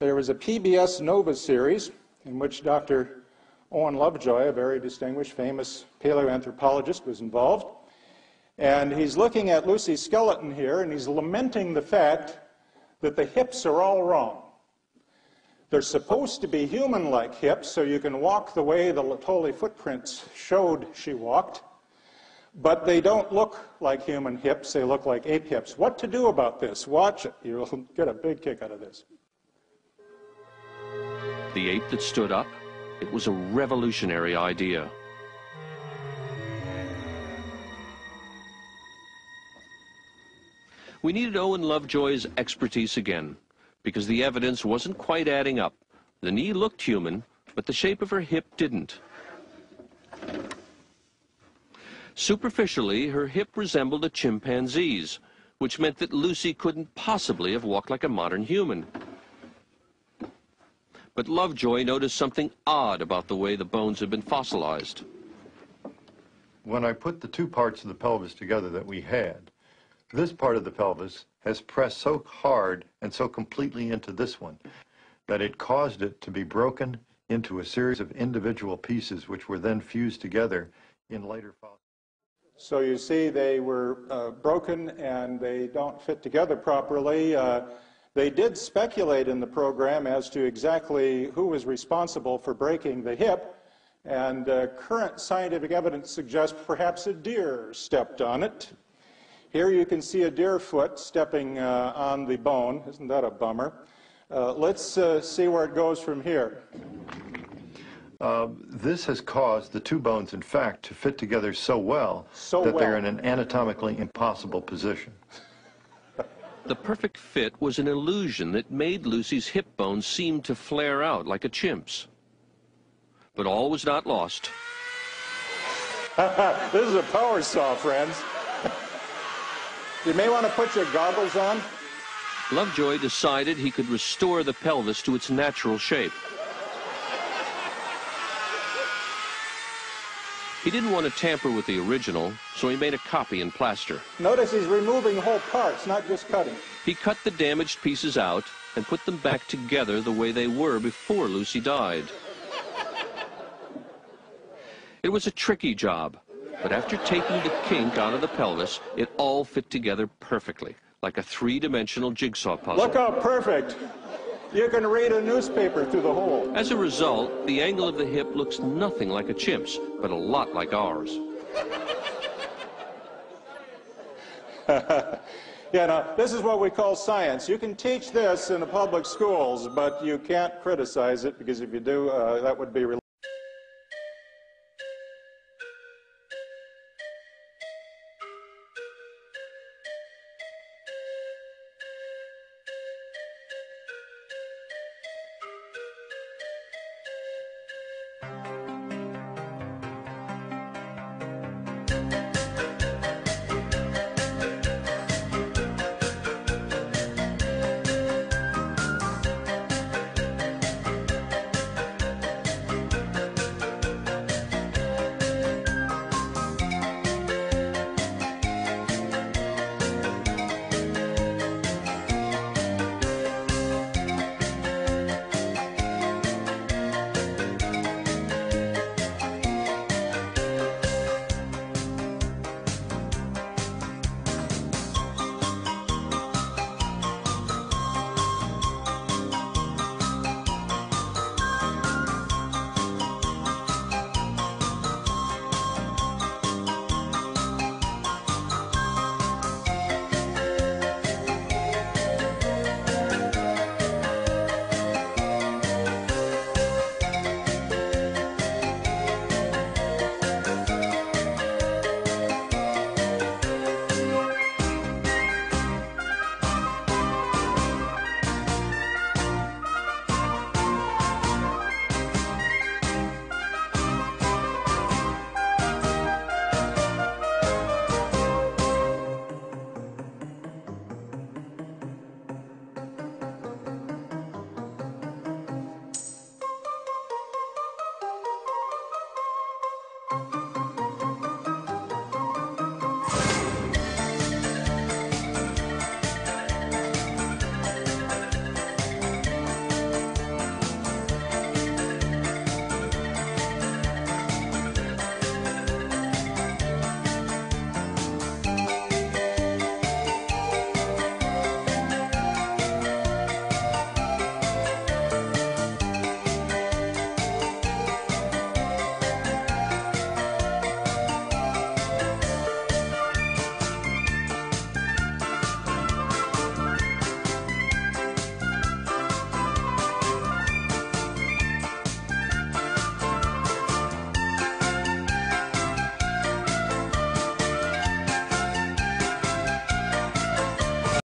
There was a PBS NOVA series in which Dr. Owen Lovejoy, a very distinguished, famous paleoanthropologist, was involved. And he's looking at Lucy's skeleton here, and he's lamenting the fact that the hips are all wrong. They're supposed to be human-like hips, so you can walk the way the Latoli footprints showed she walked, but they don't look like human hips, they look like ape hips. What to do about this? Watch it. You'll get a big kick out of this. The ape that stood up, it was a revolutionary idea. We needed Owen Lovejoy's expertise again, because the evidence wasn't quite adding up. The knee looked human, but the shape of her hip didn't. Superficially, her hip resembled a chimpanzee's, which meant that Lucy couldn't possibly have walked like a modern human. But Lovejoy noticed something odd about the way the bones had been fossilized. When I put the two parts of the pelvis together that we had, this part of the pelvis has pressed so hard and so completely into this one that it caused it to be broken into a series of individual pieces which were then fused together in later fossils. So you see they were broken and they don't fit together properly. They did speculate in the program as to exactly who was responsible for breaking the hip, and current scientific evidence suggests perhaps a deer stepped on it. Here you can see a deer foot stepping on the bone. Isn't that a bummer? Let's see where it goes from here. This has caused the two bones, in fact, to fit together so well that they're in an anatomically impossible position. The perfect fit was an illusion that made Lucy's hip bones seem to flare out like a chimp's. But all was not lost. This is a power saw, friends. You may want to put your goggles on. Lovejoy decided he could restore the pelvis to its natural shape. He didn't want to tamper with the original, so he made a copy in plaster. Notice he's removing whole parts, not just cutting. He cut the damaged pieces out and put them back together the way they were before Lucy died. It was a tricky job, but after taking the kink out of the pelvis, it all fit together perfectly, like a three-dimensional jigsaw puzzle. Look how perfect. You can read a newspaper through the hole. As a result, the angle of the hip looks nothing like a chimp's, but a lot like ours. Yeah, now, this is what we call science. You can teach this in the public schools, but you can't criticize it, because if you do, that would be